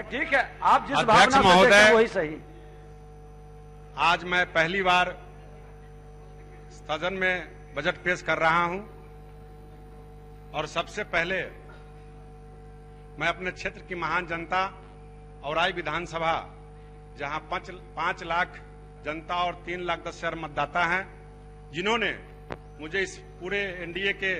ठीक है, आप जिस अध्यक्ष भावना से महोदय, देखें वही सही। आज मैं पहली बार सदन में बजट पेश कर रहा हूं और सबसे पहले मैं अपने क्षेत्र की महान जनता औराई विधानसभा, जहां 5 लाख जनता और 3,10,000 मतदाता हैं, जिन्होंने मुझे इस पूरे एनडीए के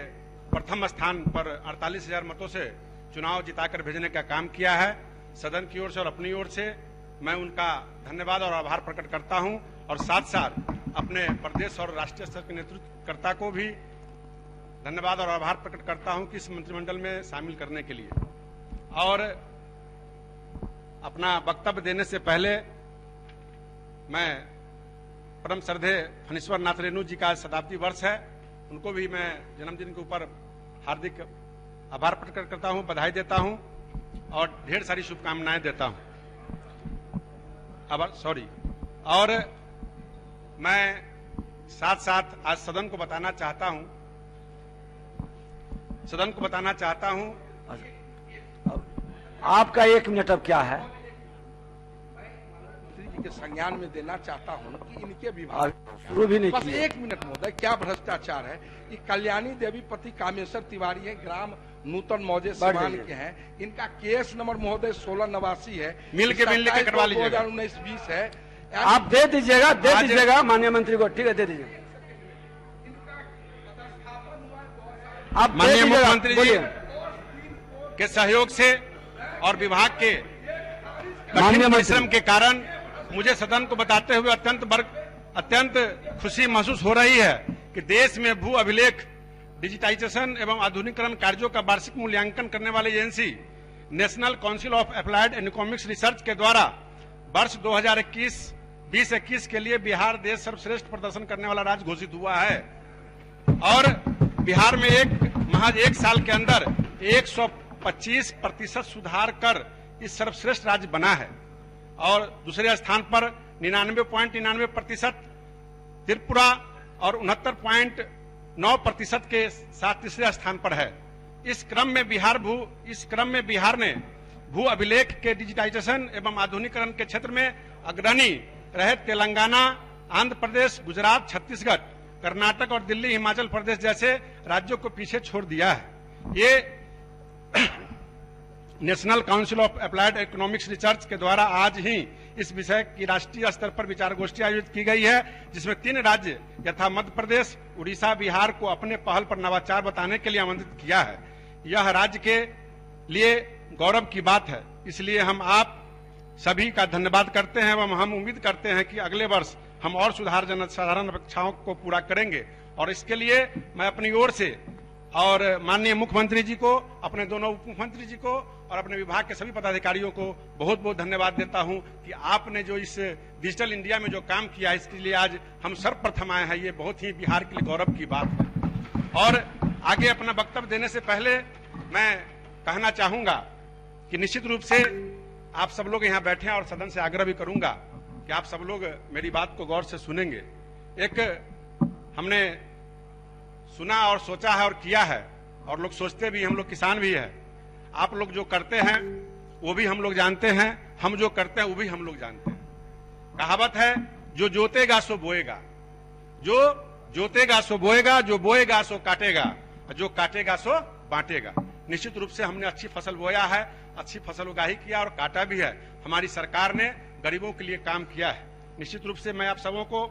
प्रथम स्थान पर 48,000 मतों से चुनाव जिताकर भेजने का काम किया है, सदन की ओर से और अपनी ओर से मैं उनका धन्यवाद और आभार प्रकट करता हूं और साथ साथ अपने प्रदेश और राष्ट्रीय स्तर के नेतृत्वकर्ता को भी धन्यवाद और आभार प्रकट करता हूं कि इस मंत्रिमंडल में शामिल करने के लिए। और अपना वक्तव्य देने से पहले मैं परम श्रद्धेय फणीश्वर नाथ रेणु जी का शताब्दी वर्ष है, उनको भी मैं जन्मदिन के ऊपर हार्दिक आभार प्रकट करता हूं, बधाई देता हूं और ढेर सारी शुभकामनाएं देता हूं। और मैं साथ साथ आज सदन को बताना चाहता हूं आपका 1 मिनट अब क्या है? जी के संज्ञान में देना चाहता हूं कि इनके विभाग शुरू भी नहीं बस किया। 1 मिनट महोदय, क्या भ्रष्टाचार है। ये कल्याणी देवी पति कामेश्वर तिवारी है, ग्राम नूतन मौजे सिवान के हैं। इनका केस नंबर महोदय 1689 है, मिल के कटवा लीजिएगा। 2019-20 है। आप दे दीजिएगा माननीय मंत्री को, ठीक है, दे दीजिए। आप दे माननीय दीजिएगा, मुख्यमंत्री जी बोलिए। के सहयोग से और विभाग के माननीय कठिन मंत्री। परिश्रम के कारण मुझे सदन को बताते हुए अत्यंत खुशी महसूस हो रही है कि देश में भू अभिलेख, डिजिटाइजेशन एवं आधुनिकीकरण कार्यों का वार्षिक मूल्यांकन करने वाली agency national council of applied economics research के द्वारा वर्ष 2021 के लिए बिहार देश सर्वश्रेष्ठ प्रदर्शन करने वाला राज्य घोषित हुआ है और बिहार में महज 1 साल के अंदर 125% सुधार कर इस सर्वश्रेष्ठ राज्य बना है और दूसरे स्थान पर 99.99% त्रिपुरा और 69.9% के साथ तीसरे स्थान पर है। इस क्रम में बिहार ने भू अभिलेख के डिजिटाइजेशन एवं आधुनिकीकरण के क्षेत्र में अग्रणी रहे तेलंगाना, आंध्र प्रदेश, गुजरात, छत्तीसगढ़, कर्नाटक और दिल्ली, हिमाचल प्रदेश जैसे राज्यों को पीछे छोड़ दिया है। ये national council of applied economics research के द्वारा आज ही इस विषय की राष्ट्रीय स्तर पर विचार गोष्ठी आयोजित की गई है, जिसमें 3 राज्य यथा मध्य प्रदेश, उड़ीसा, बिहार को अपने पहल पर नवाचार बताने के लिए आमंत्रित किया है। यह राज्य के लिए गौरव की बात है, इसलिए हम आप सभी का धन्यवाद करते हैं एवं हम उम्मीद करते हैं कि अगले वर्ष हम और साधारण अपेक्षाओं को पूरा करेंगे और इसके लिए मैं अपनी ओर से और माननीय मुख्यमंत्री जी को, अपने दोनों उप मुख्यमंत्री जी को और अपने विभाग के सभी पदाधिकारियों को बहुत बहुत धन्यवाद देता हूं कि आपने जो इस डिजिटल इंडिया में जो काम किया है, इसके लिए आज हम सर्वप्रथम आए हैं। ये बहुत ही बिहार के लिए गौरव की बात है। और आगे अपना वक्तव्य देने से पहले मैं कहना चाहूंगा कि निश्चित रूप से आप सब लोग यहाँ बैठे हैं और सदन से आग्रह भी करूंगा कि आप सब लोग मेरी बात को गौर से सुनेंगे। एक हमने सुना और सोचा है और किया है और लोग सोचते भी, हम लोग किसान भी है। आप लोग जो करते हैं वो भी हम लोग जानते हैं, हम जो करते हैं वो भी हम लोग जानते हैं। कहावत है, जो जोतेगा सो बोएगा, जो जोतेगा सो बोएगा, जो बोएगा सो काटेगा, जो काटेगा सो बांटेगा। निश्चित रूप से हमने अच्छी फसल बोया है, अच्छी फसल उगाही किया और काटा भी है। हमारी सरकार ने गरीबों के लिए काम किया है। निश्चित रूप से मैं आप सबों को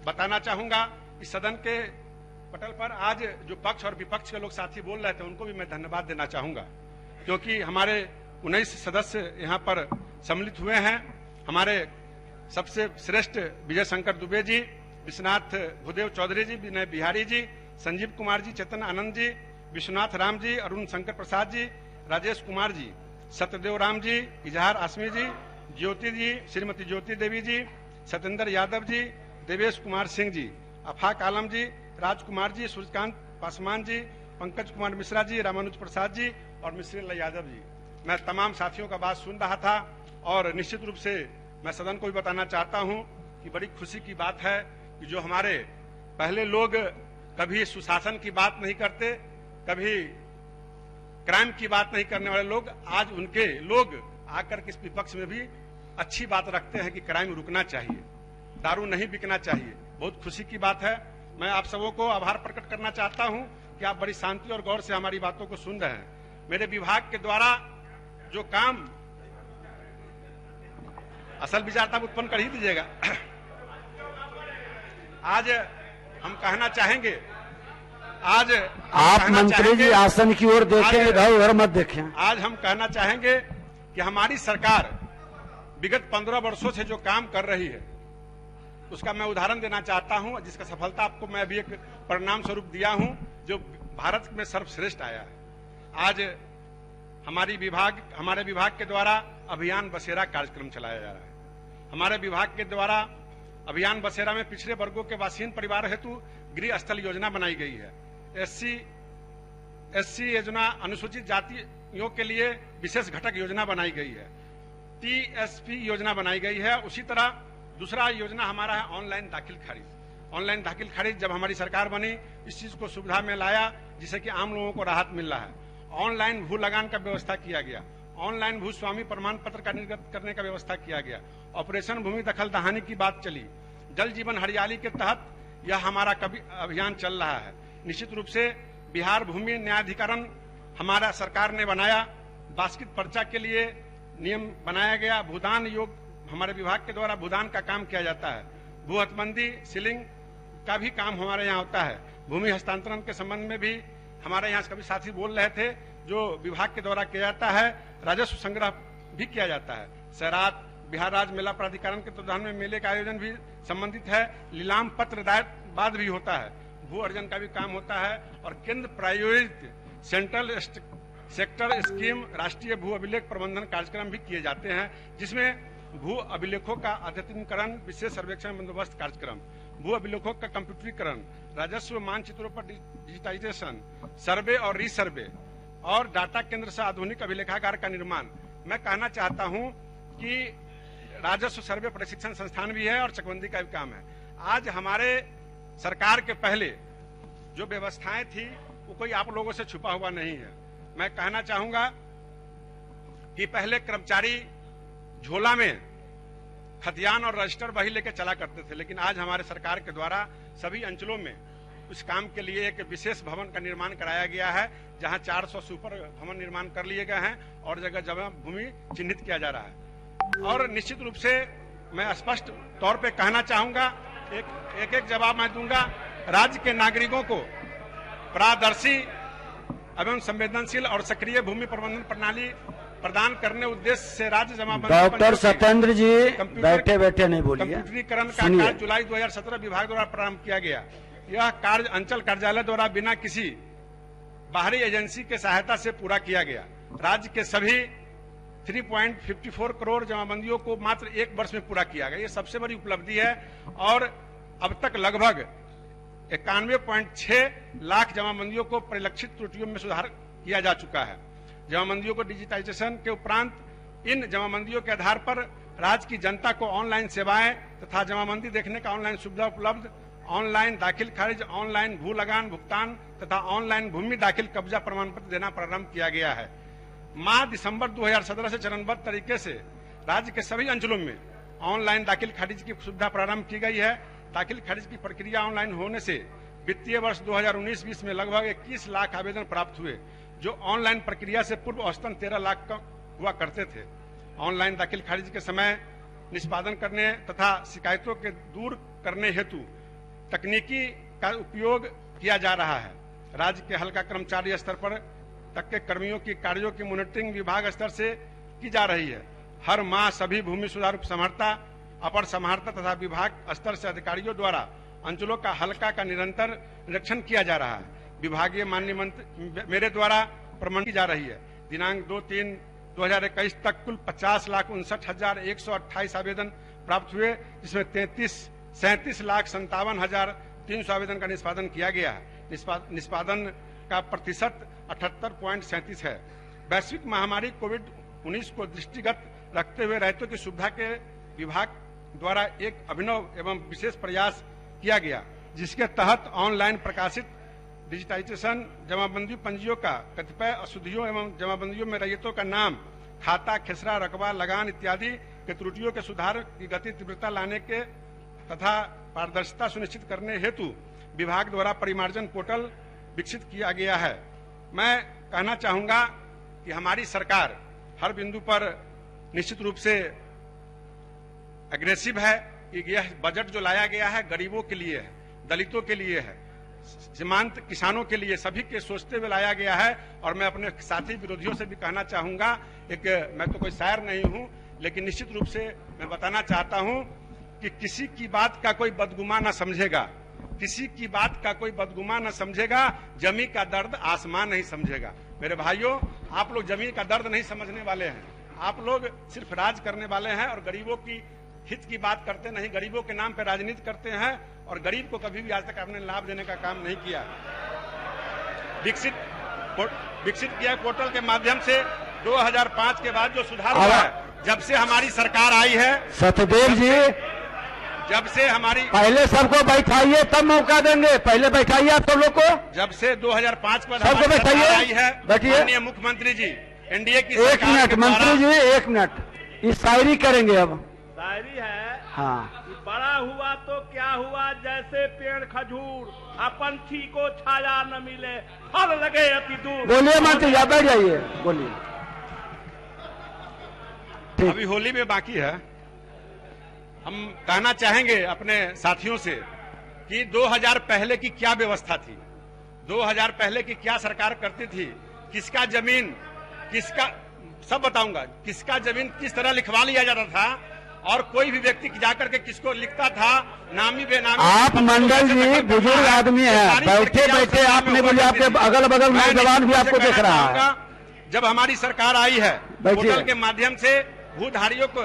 बताना चाहूंगा, इस सदन के पटल पर आज जो पक्ष और विपक्ष के लोग साथी बोल रहे थे उनको भी मैं धन्यवाद देना चाहूंगा, क्योंकि हमारे 19 सदस्य यहाँ पर सम्मिलित हुए हैं। हमारे सबसे श्रेष्ठ विजय शंकर दुबे जी, विश्वनाथ भूदेव चौधरी जी, विनय बिहारी जी, संजीव कुमार जी, चेतन आनंद जी, विश्वनाथ राम जी, अरुण शंकर प्रसाद जी, राजेश कुमार जी, सत्यदेव राम जी, इजहार आसमी जी, ज्योति जी, श्रीमती ज्योति देवी जी, सत्येंद्र यादव जी, देवेश कुमार सिंह जी, अफाक आलम जी, राजकुमार जी, सूर्यकांत पासवान जी, पंकज कुमार मिश्रा जी, रामानुज प्रसाद जी और मिश्रीलाल यादव जी। मैं तमाम साथियों का बात सुन रहा था और निश्चित रूप से मैं सदन को भी बताना चाहता हूं कि बड़ी खुशी की बात है कि जो हमारे पहले लोग कभी सुशासन की बात नहीं करते, कभी क्राइम की बात नहीं करने वाले लोग आकर के इस विपक्ष में भी अच्छी बात रखते हैं कि क्राइम रुकना चाहिए, दारू नहीं बिकना चाहिए। बहुत खुशी की बात है। मैं आप सबों को आभार प्रकट करना चाहता हूं कि आप बड़ी शांति और गौर से हमारी बातों को सुन रहे हैं। मेरे विभाग के द्वारा जो काम, असल विचार आप उत्पन्न कर ही दीजिएगा। आज हम कहना चाहेंगे, आज आप मंत्री जी आसन की ओर देखें, इधर उधर मत देखें। आज हम कहना चाहेंगे कि हमारी सरकार विगत 15 वर्षों से जो काम कर रही है उसका मैं उदाहरण देना चाहता हूं, जिसका सफलता आपको मैं अभी एक परिणाम स्वरूप दिया हूं, जो भारत में सर्वश्रेष्ठ आया है। आज हमारे विभाग के द्वारा अभियान बसेरा कार्यक्रम चलाया जा रहा है। हमारे विभाग के द्वारा अभियान बसेरा में पिछड़े वर्गों के वासीन परिवार हेतु गृह स्थल योजना बनाई गई है। एससी योजना, अनुसूचित जातियों के लिए विशेष घटक योजना बनाई गई है। टीएसपी योजना बनाई गई है। उसी तरह दूसरा योजना हमारा है ऑनलाइन दाखिल खारिज। ऑनलाइन दाखिल खारिज जब हमारी सरकार बनी, इस चीज को सुविधा में लाया जिससे कि आम लोगों को राहत मिल रहा है। ऑनलाइन भू लगान का व्यवस्था किया गया, ऑनलाइन भू स्वामी प्रमाण पत्र का निर्गत करने का व्यवस्था किया गया। ऑपरेशन भूमि दखल दहानी की बात चली। जल जीवन हरियाली के तहत यह हमारा अभियान चल रहा है। निश्चित रूप से बिहार भूमि न्यायाधिकरण हमारा सरकार ने बनाया। बास्किट पर्चा के लिए नियम बनाया गया। भूदान योग हमारे विभाग के द्वारा भूदान का काम किया जाता है। भू हथबंदी सीलिंग का भी काम हमारे यहाँ होता है। भूमि हस्तांतरण के संबंध में भी हमारे यहाँ कभी साथी बोल रहे थे, जो विभाग के द्वारा किया जाता है। राजस्व संग्रह भी किया जाता है। सैरात बिहार राज्य मेला प्राधिकरण के तत्वाधान में मेले का आयोजन भी संबंधित है। लीलाम पत्र दायर भी होता है। भू अर्जन का भी काम होता है। और केंद्र प्रायोजित सेंट्रल सेक्टर स्कीम राष्ट्रीय भू अभिलेख प्रबंधन कार्यक्रम भी किए जाते हैं, जिसमें भू अभिलेखों का अद्यतनीकरण, विशेष सर्वेक्षण बंदोबस्त कार्यक्रम, भू अभिलेखों का कंप्यूटरीकरण, राजस्व मानचित्रों पर डिजिटाइजेशन, सर्वे और रीसर्वे और डाटा केंद्र से आधुनिक अभिलेखागार का निर्माण। मैं कहना चाहता हूं कि राजस्व सर्वे प्रशिक्षण संस्थान भी है और चकबंदी का भी काम है। आज हमारे सरकार के पहले जो व्यवस्थाएं थी वो कोई आप लोगों से छुपा हुआ नहीं है। मैं कहना चाहूंगा कि पहले कर्मचारी झोला में खतियान और रजिस्टर वही लेकर चला करते थे, लेकिन आज हमारे सरकार के द्वारा सभी अंचलों में उस काम के लिए एक विशेष भवन का निर्माण कराया गया है, जहां 400 सुपर भवन निर्माण कर लिए गए हैं और जगह जगह भूमि चिन्हित किया जा रहा है। और निश्चित रूप से मैं स्पष्ट तौर पे कहना चाहूंगा, एक जवाब मैं दूंगा। राज्य के नागरिकों को पारदर्शी एवं संवेदनशील और सक्रिय भूमि प्रबंधन प्रणाली प्रदान करने उद्देश्य से राज्य जमाबंदी डॉक्टर सत्येंद्र जी बैठे बैठे नहीं बोलिए। कंप्यूटरीकरण का कार्य जुलाई 2017 विभाग द्वारा प्रारंभ किया गया। यह कार्य अंचल कार्यालय द्वारा बिना किसी बाहरी एजेंसी के सहायता से पूरा किया गया। राज्य के सभी 3.54 करोड़ जमाबंदियों को मात्र 1 वर्ष में पूरा किया गया। ये सबसे बड़ी उपलब्धि है। और अब तक लगभग 91.6 लाख जमाबंदियों को परिलक्षित त्रुटियों में सुधार किया जा चुका है। जमाबंदियों को डिजिटाइजेशन के उपरांत इन जमाबंदियों के आधार पर राज्य की जनता को ऑनलाइन सेवाएं तथा जमाबंदी देखने का ऑनलाइन सुविधा उपलब्ध, ऑनलाइन दाखिल खारिज, ऑनलाइन भू लगान भुगतान तथा ऑनलाइन भूमि दाखिल कब्जा प्रमाण पत्र देना प्रारंभ किया गया है। माह दिसंबर 2017 से चरणबद्ध तरीके से राज्य के सभी अंचलों में ऑनलाइन दाखिल खारिज की सुविधा प्रारंभ की गई है। दाखिल खारिज की प्रक्रिया ऑनलाइन होने से वित्तीय वर्ष 2019-20 में लगभग 21 लाख आवेदन प्राप्त हुए, जो ऑनलाइन प्रक्रिया से पूर्व औसतन 13 लाख का हुआ करते थे। ऑनलाइन दाखिल खारिज के समय निष्पादन करने तथा शिकायतों के दूर करने हेतु तकनीकी का उपयोग किया जा रहा है। राज्य के हल्का कर्मचारी स्तर पर तक के कर्मियों की कार्यों की मॉनिटरिंग विभाग स्तर से की जा रही है। हर माह सभी भूमि सुधार उपसमहर्ता, अपर समहर्ता तथा विभाग स्तर से अधिकारियों द्वारा अंचलों का हल्का का निरंतर निरीक्षण किया जा रहा है। विभागीय माननीय मंत्री मेरे द्वारा प्रमाणित की जा रही है। दिनांक 2/3/2021 तक कुल 50,59,128 आवेदन प्राप्त हुए, जिसमें 37,57,57,300 आवेदन का निष्पादन किया गया है। निष्पादन का प्रतिशत 78.37 है। वैश्विक महामारी कोविड-19 को दृष्टिगत रखते हुए रैयतों की सुविधा के विभाग द्वारा एक अभिनव एवं विशेष प्रयास किया गया, जिसके तहत ऑनलाइन प्रकाशित डिजिटाइजेशन जमाबंदी पंजियों का कतिपय अशुद्धियों एवं जमाबंदियों में रैयतों का नाम खाता, खेसरा, रकबा, लगान इत्यादि के त्रुटियों के सुधार की गति तीव्रता लाने के तथा पारदर्शिता सुनिश्चित करने हेतु विभाग द्वारा परिमार्जन पोर्टल विकसित किया गया है। मैं कहना चाहूंगा कि हमारी सरकार हर बिंदु पर निश्चित रूप से एग्रेसिव है कि यह बजट जो लाया गया है गरीबों के लिए है, दलितों के लिए है, सीमांत किसानों के लिए, सभी के सोचते हुए लाया गया है। और मैं अपने साथी विरोधियों से भी कहना चाहूंगा, मैं तो कोई शायर नहीं हूं, लेकिन निश्चित रूप से मैं बताना चाहता हूं कि किसी की बात का कोई बदगुमा न समझेगा, किसी की बात का कोई बदगुमा न समझेगा, जमी का दर्द आसमान नहीं समझेगा। मेरे भाइयों, आप लोग जमी का दर्द नहीं समझने वाले हैं, आप लोग सिर्फ राज करने वाले हैं और गरीबों की हित की बात करते नहीं, गरीबों के नाम पर राजनीति करते हैं और गरीब को कभी भी आज तक आपने लाभ देने का काम नहीं किया। विकसित किया पोर्टल के माध्यम से 2005 के बाद जो सुधार हुआ है, जब से हमारी सरकार आई है, सतदेव जी जब से हमारी, पहले सबको बैठाइए तब मौका देंगे, पहले बैठाइए आप सब लोग को। जब से 2005 पर सबको बैठाइए, आई है, बैठिए। माननीय मुख्यमंत्री जी, एनडीए की एक मिनट मंत्री जी, एक मिनट, इस शायरी करेंगे अब। शायरी है, हाँ, कि बड़ा हुआ तो क्या हुआ, जैसे पेड़ खजूर, पंछी को छाया न मिले, फल लगे अति दूर। बोलिए मंत्री जी, आप बैठ जाइए, बोलिए। अभी होली में बाकी है, हम कहना चाहेंगे अपने साथियों से कि 2000 पहले की क्या व्यवस्था थी, 2000 पहले की क्या सरकार करती थी, किसका जमीन, किसका, सब बताऊंगा, किसका जमीन किस तरह लिखवा लिया जाता था और कोई भी व्यक्ति जाकर के किसको लिखता था, नामी बेनामी। आप मंडल जी बुजुर्ग आदमी हैं, बैठे बैठे आप नहीं बोलिए, आपके अगल बगल नौजवान भी आपको देख रहा है। जब हमारी सरकार आई है, पोर्टल के माध्यम से भूधारियों को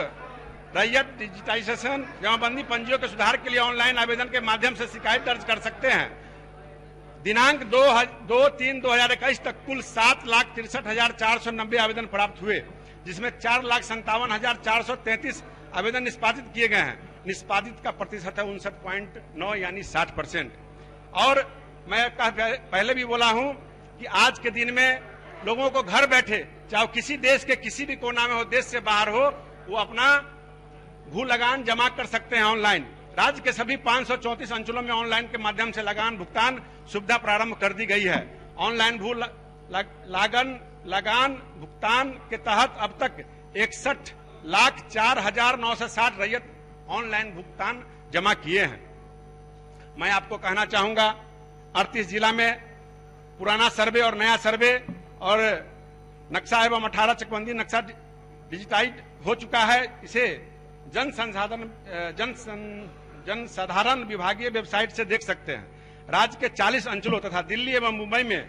रैयत डिजिटाइजेशन, जमाबंदी पंजियों के सुधार के लिए ऑनलाइन आवेदन के माध्यम से शिकायत दर्ज कर सकते हैं। दिनांक 2/3/2021 तक कुल 7,63,490 आवेदन प्राप्त हुए, जिसमें 4,57,433 आवेदन निष्पादित किए गए हैं। निष्पादित का प्रतिशत है 59.9 यानी 60%। और मैं पहले भी बोला हूं कि आज के दिन में लोगों को घर बैठे, चाहे किसी देश के किसी भी कोना में हो, देश से बाहर हो, वो अपना भू लगान जमा कर सकते हैं ऑनलाइन। राज्य के सभी 534 अंचलों में ऑनलाइन के माध्यम से लगान भुगतान सुविधा प्रारंभ कर दी गई है। ऑनलाइन भू लगान भुगतान के तहत अब तक 61,04,960 रैयत ऑनलाइन भुगतान जमा किए हैं। मैं आपको कहना चाहूंगा, 38 जिला में पुराना सर्वे और नया सर्वे और नक्शा एवं 18 चकबंदी नक्शा डिजिटाइज हो चुका है। इसे जन साधारण विभागीय वेबसाइट से देख सकते हैं। राज्य के 40 अंचलों तथा दिल्ली एवं मुंबई में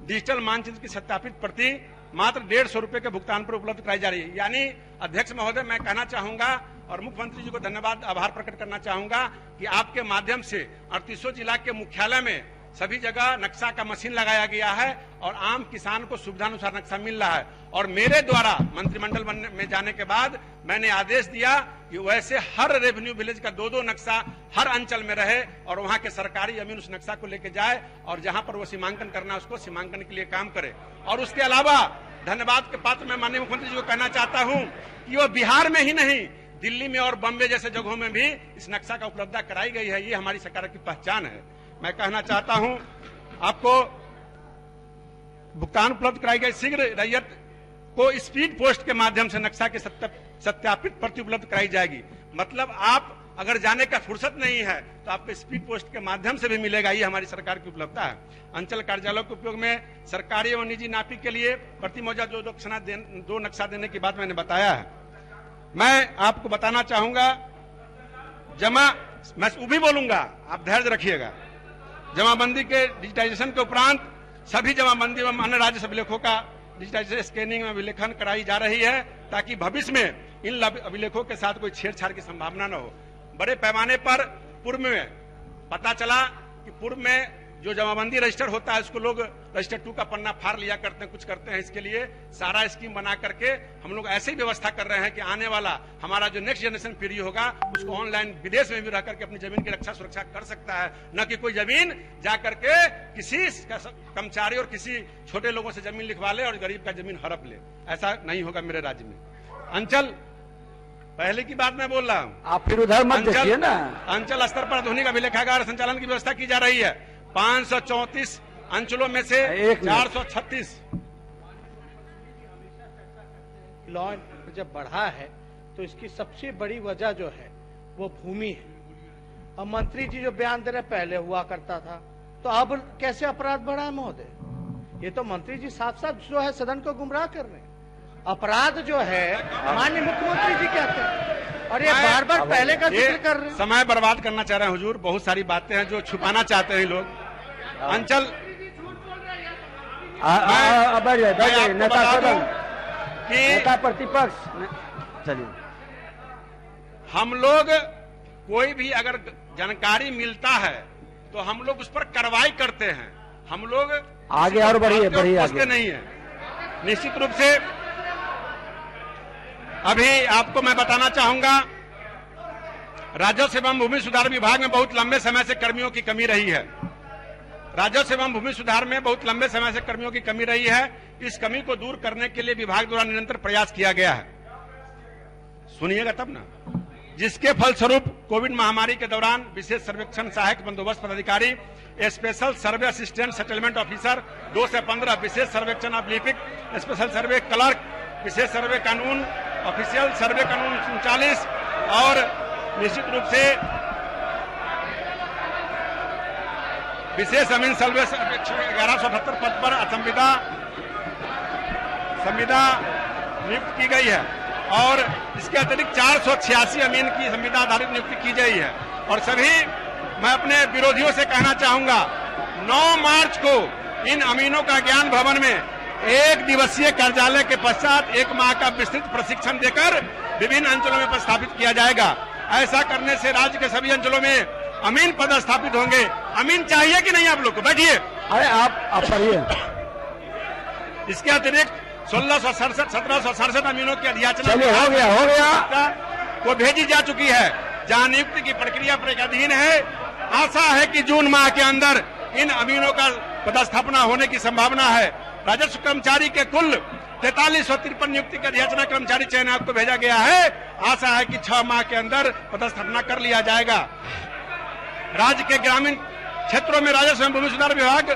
डिजिटल मानचित्र की सत्यापित प्रति मात्र 150 रुपए के भुगतान पर उपलब्ध कराई जा रही है। यानी अध्यक्ष महोदय, मैं कहना चाहूंगा और मुख्यमंत्री जी को धन्यवाद आभार प्रकट करना चाहूंगा कि आपके माध्यम से 38 जिला के मुख्यालय में सभी जगह नक्शा का मशीन लगाया गया है और आम किसान को सुविधानुसार नक्शा मिल रहा है। और मेरे द्वारा मंत्रिमंडल में जाने के बाद मैंने आदेश दिया कि वैसे हर रेवेन्यू विलेज का 2-2 नक्शा हर अंचल में रहे और वहां के सरकारी अमीन उस नक्शा को लेके जाए और जहां पर वो सीमांकन करना उसको सीमांकन के लिए काम करे। और उसके अलावा धन्यवाद के पात्र मैं माननीय मुख्यमंत्री जी को कहना चाहता हूं कि वो बिहार में ही नहीं, दिल्ली में और बॉम्बे जैसे जगहों में भी इस नक्शा का उपलब्धता कराई गई है। ये हमारी सरकार की पहचान है। मैं कहना चाहता हूं आपको भुगतान उपलब्ध कराई गई। शीघ्र रैयत को स्पीड पोस्ट के माध्यम से नक्शा की सत्यापित प्रति उपलब्ध कराई जाएगी। मतलब आप अगर जाने का फुर्सत नहीं है तो आपको स्पीड पोस्ट के माध्यम से भी मिलेगा। ये हमारी सरकार की उपलब्धता है। अंचल कार्यालयों के उपयोग में सरकारी एवं निजी नापी के लिए प्रति मौजा 2 नक्शा देने की बात मैंने बताया है। मैं आपको बताना चाहूंगा, मैं वो भी बोलूंगा, आप धैर्य रखिएगा। जमाबंदी के डिजिटाइजेशन के उपरांत सभी जमाबंदी एवं अन्य राजस्व अभिलेखों का डिजिटाइजेशन स्कैनिंग में अभिलेखन कराई जा रही है ताकि भविष्य में इन अभिलेखों के साथ कोई छेड़छाड़ की संभावना न हो। बड़े पैमाने पर पूर्व में पता चला कि पूर्व में जो जमाबंदी रजिस्टर होता है उसको लोग रजिस्टर 2 का पन्ना फाड़ लिया करते हैं, कुछ करते हैं। इसके लिए सारा स्कीम बना करके हम लोग ऐसे ही व्यवस्था कर रहे हैं कि आने वाला हमारा जो नेक्स्ट जनरेशन पीढ़ी होगा उसको ऑनलाइन विदेश में भी रह करके अपनी जमीन की रक्षा सुरक्षा कर सकता है, न कि कोई जमीन जा करके किसी कर्मचारी और किसी छोटे लोगों से जमीन लिखवा ले और गरीब का जमीन हड़प ले। ऐसा नहीं होगा मेरे राज्य में। अंचल, पहले की बात मैं बोल रहा हूँ, आप फिर उधर मत देखिए ना। अंचल स्तर पर आधुनिक अभिलेखागार संचालन की व्यवस्था की जा रही है। 534 अंचलों में से 436। लॉ जब बढ़ा है तो इसकी सबसे बड़ी वजह जो है वो भूमि है। अब मंत्री जी जो बयान दे रहे पहले हुआ करता था, तो अब कैसे अपराध बढ़ा है महोदय? ये तो मंत्री जी साफ साफ जो है सदन को गुमराह कर रहे हैं। अपराध जो है माननीय मुख्यमंत्री जी कहते हैं और ये बार बार पहले का जिक्र कर रहे हैं। समय बर्बाद करना चाह रहे हैं हुजूर, बहुत सारी बातें हैं जो छुपाना चाहते हैं लोग। अंचल नेता सदन कि नेता प्रतिपक्ष, चलिए हम लोग कोई भी अगर जानकारी मिलता है तो हम लोग उस पर कार्रवाई करते हैं। हम लोग आगे और बढ़िए पूछते नहीं है। निश्चित रूप से अभी आपको मैं बताना चाहूंगा, राजस्व एवं भूमि सुधार विभाग में बहुत लंबे समय से कर्मियों की कमी रही है। राजस्व एवं भूमि सुधार में बहुत लंबे समय से कर्मियों की कमी रही है। इस कमी को दूर करने के लिए विभाग द्वारा निरंतर प्रयास किया गया है। सुनिएगा तब ना। जिसके फलस्वरूप कोविड महामारी के दौरान विशेष सर्वेक्षण सहायक बंदोबस्त पदाधिकारी, स्पेशल सर्वे असिस्टेंट सेटलमेंट ऑफिसर 2 से 15, विशेष सर्वेक्षण ऑफ लिपिक, स्पेशल सर्वे क्लर्क, विशेष सर्वे कानून, ऑफिशियल सर्वे कानून 39 और निश्चित रूप से विशेष अमीन सर्वे 1178 पद पर संविदा नियुक्त की गई है और इसके अतिरिक्त 486 अमीन की संविदा आधारित नियुक्ति की गई है। और सभी मैं अपने विरोधियों से कहना चाहूंगा, 9 मार्च को इन अमीनों का ज्ञान भवन में 1 दिवसीय कार्यालय के पश्चात 1 माह का विस्तृत प्रशिक्षण देकर विभिन्न अंचलों में स्थापित किया जाएगा। ऐसा करने से राज्य के सभी अंचलों में अमीन पद स्थापित होंगे। अमीन चाहिए कि नहीं आप लोग को? बैठिए। अरे आप पढ़िए। इसके अतिरिक्त 1767 अमीनों की अधियाचना हो गया को भेजी जा चुकी है, जहां नियुक्ति की प्रक्रिया प्रक्रियाधीन है। आशा है कि जून माह के अंदर इन अमीनों का पदस्थापना होने की संभावना है। राजस्व कर्मचारी के कुल 4353 नियुक्ति का अधियाचना कर्मचारी चयन आयोग को भेजा गया है। आशा है कि 6 माह के अंदर पदस्थापना कर लिया जाएगा। राज्य के ग्रामीण क्षेत्रों में राजस्व एवं भूमि सुधार विभाग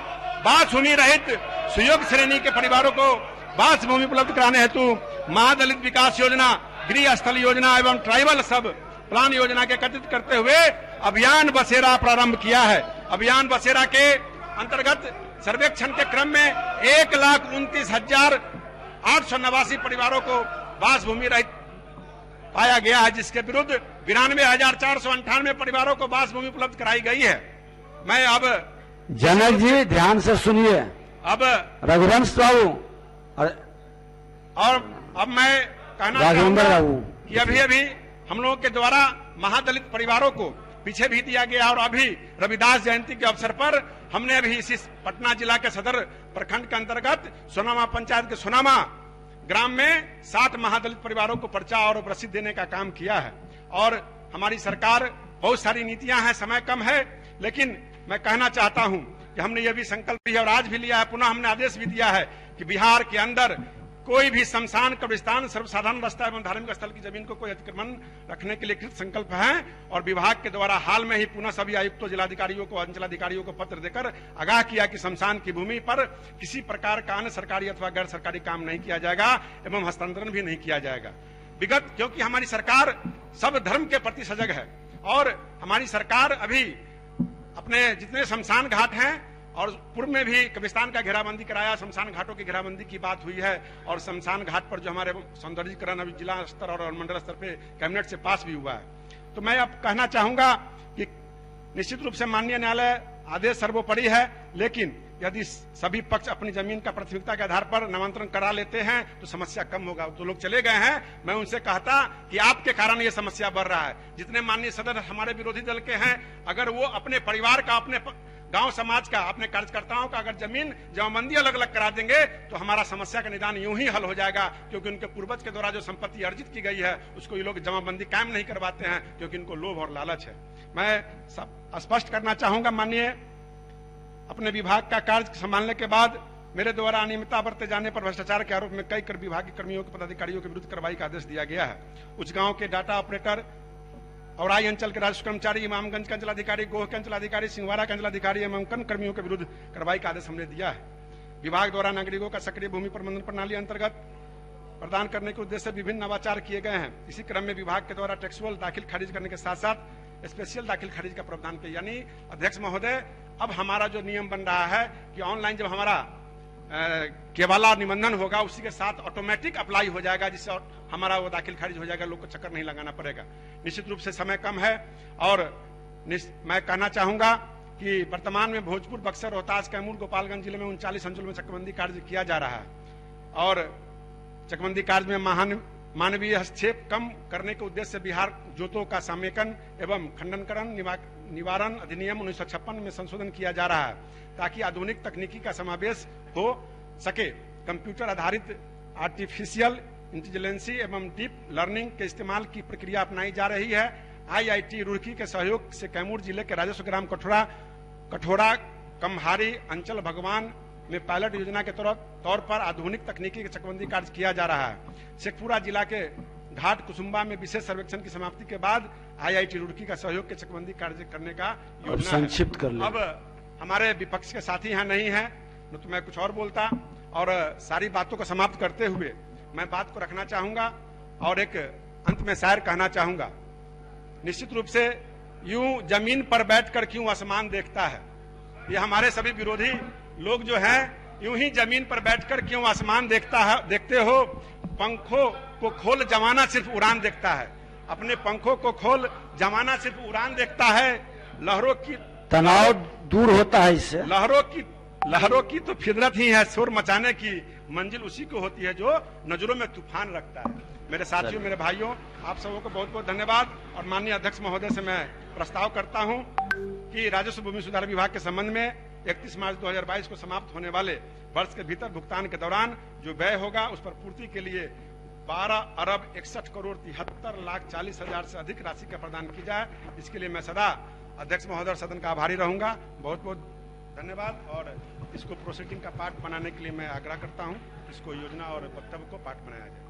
बास भूमि रहित सुयोग्य श्रेणी के परिवारों को बास भूमि उपलब्ध कराने हेतु महादलित विकास योजना, गृह स्थल योजना एवं ट्राइबल सब प्लान योजना के एकत्रित करते हुए अभियान बसेरा प्रारंभ किया है। अभियान बसेरा के अंतर्गत सर्वेक्षण के क्रम में 1,29,889 परिवारों को बास भूमि रहित पाया गया है, जिसके विरुद्ध 92,498 परिवारों को बास भूमि उपलब्ध कराई गई है। मैं अब जनक जी ध्यान से सुनिए। अब रघुवंश बाबू और अब मैं कहना चाहूंगा कि अभी हम लोगों के द्वारा महादलित परिवारों को पीछे भी दिया गया और अभी रविदास जयंती के अवसर पर हमने अभी इसी पटना जिला के सदर प्रखंड के अंतर्गत सोनामा पंचायत के सोनामा ग्राम में 60 महादलित परिवारों को पर्चा और रसीद देने का काम किया है। और हमारी सरकार बहुत सारी नीतियां हैं, समय कम है, लेकिन मैं कहना चाहता हूं कि हमने यह भी संकल्प लिया और आज भी लिया है, पुनः हमने आदेश भी दिया है कि बिहार के अंदर कोई भी शमशान, कब्रिस्तान, सर्वसाधारण रास्ता एवं धार्मिक स्थल की जमीन को कोई अतिक्रमण रखने के लिए कृत संकल्प है। और विभाग के द्वारा हाल में ही पुनः सभी आयुक्तों, जिलाधिकारियों को, अंचलाधिकारियों को पत्र देकर आगाह किया कि शमशान की भूमि पर किसी प्रकार का अन्य सरकारी अथवा गैर सरकारी काम नहीं किया जाएगा एवं हस्तांतरण भी नहीं किया जाएगा। विगत क्योंकि हमारी सरकार सब धर्म के प्रति सजग है और हमारी सरकार अभी अपने जितने शमशान घाट हैं और पूर्व में भी कब्रिस्तान का घेराबंदी कराया, शमशान घाटों की घेराबंदी की बात हुई है और शमशान घाट पर जो हमारे सौंदर्यीकरण अभी जिला स्तर और मंडल स्तर पे कैबिनेट से पास भी हुआ है। तो मैं अब कहना चाहूंगा कि निश्चित रूप से माननीय न्यायालय आदेश सर्वोपरि है, लेकिन यदि सभी पक्ष अपनी जमीन का प्राथमिकता के आधार पर नामांतरण करा लेते हैं तो समस्या कम होगा। तो लोग चले गए हैं, मैं उनसे कहता कि आपके कारण ये समस्या बढ़ रहा है। जितने माननीय सदस्य हमारे विरोधी दल के हैं, अगर वो अपने परिवार का, अपने गांव समाज का, अपने कार्यकर्ताओं का अगर जमीन जमाबंदी अलग अलग करा देंगे तो हमारा समस्या का निदान यूं ही हल हो जाएगा, क्योंकि उनके पूर्वज के द्वारा जो संपत्ति अर्जित की गई है उसको ये लोग जमाबंदी कायम नहीं करवाते हैं, क्योंकि इनको लोभ और लालच है। मैं सब स्पष्ट करना चाहूंगा, माननीय अपने विभाग का कार्य संभालने के बाद मेरे द्वारा अनियमितता बरते जाने पर भ्रष्टाचार के आरोप में कई कर विभागीय कर्मियों के पदाधिकारियों के विरुद्ध कार्रवाई का आदेश दिया गया है। उस गांव के डाटा ऑपरेटर, औराई अंचल के राजस्व कर्मचारी, इमामगंज के अंचलाधिकारी, गोह के अंचलाधिकारी, सिंहवाड़ा के अंचलाधिकारी एवं अन्य कर्मियों के विरुद्ध कार्रवाई का आदेश हमने दिया है। विभाग द्वारा नागरिकों का सक्रिय भूमि प्रबंधन प्रणाली अंतर्गत प्रदान करने के उद्देश्य से विभिन्न नवाचार किए गए हैं। इसी क्रम में विभाग के द्वारा टेक्सुअल दाखिल खारिज करने के साथ साथ स्पेशल दाखिल खारिज का प्रावधान किया। यानी अध्यक्ष महोदय, अब हमारा जो नियम बन रहा है कि ऑनलाइन जब हमारा केवाला निबंधन होगा उसी के साथ ऑटोमेटिक अप्लाई हो जाएगा, जिससे हमारा वो दाखिल खारिज हो जाएगा, लोग को चक्कर नहीं लगाना पड़ेगा। निश्चित रूप से समय कम है और मैं कहना चाहूंगा कि वर्तमान में भोजपुर, बक्सर, रोहतास, कैमूर, गोपालगंज जिले में 39 अंचलों में चकबंदी कार्य किया जा रहा है और चकबंदी कार्य में मानवीय हस्तक्षेप कम करने के उद्देश्य से बिहार जोतों का समेकन एवं खंडनकरण निवारण अधिनियम 1956 में संशोधन किया जा रहा है, ताकि आधुनिक तकनीकी का समावेश हो सके। कंप्यूटर आधारित आर्टिफिशियल इंटेलिजेंसी एवं डीप लर्निंग के इस्तेमाल की प्रक्रिया अपनाई जा रही है। IIT रुड़की के सहयोग से कैमूर जिले के राजस्व ग्राम कठोरा कमहारी अंचल भगवान में पायलट योजना के तौर पर आधुनिक तकनीकी चकबंदी कार्य किया जा रहा है। शेखपुरा जिला के घाट कुसुम्बा में विशेष सर्वेक्षण की समाप्ति के बाद IIT रुड़की का सहयोग के चकबंदी कार्य करने का योजना है। संक्षिप्त कर ले। अब हमारे विपक्ष के साथी यहाँ नहीं है, न तो मैं कुछ और बोलता, और सारी बातों को समाप्त करते हुए मैं बात को रखना चाहूंगा और एक अंत में शायर कहना चाहूंगा। निश्चित रूप से यूं जमीन पर बैठकर क्यों आसमान देखता है, ये हमारे सभी विरोधी लोग जो हैं यूं ही जमीन पर बैठकर क्यों आसमान देखते हो। पंखों को खोल जमाना सिर्फ उड़ान देखता है, अपने पंखों को खोल जमाना सिर्फ उड़ान देखता है। लहरों की तनाव दूर होता है इससे। लहरों की तो फितरत ही है शोर मचाने की, मंजिल उसी को होती है जो नजरों में तूफान रखता है। मेरे साथियों, मेरे भाइयों, आप सबों को बहुत बहुत धन्यवाद और माननीय अध्यक्ष महोदय से मैं प्रस्ताव करता हूं कि राजस्व भूमि सुधार विभाग के संबंध में 31 मार्च 2022 को समाप्त होने वाले वर्ष के भीतर भुगतान के दौरान जो व्यय होगा उस पर पूर्ति के लिए 12,61,73,40,000 से अधिक राशि का प्रदान की जाए। इसके लिए मैं सदा अध्यक्ष महोदय और सदन का आभारी रहूंगा। बहुत बहुत धन्यवाद और इसको प्रोसीडिंग का पार्ट बनाने के लिए मैं आग्रह करता हूं, इसको योजना और वक्तव्य को पार्ट बनाया जाए।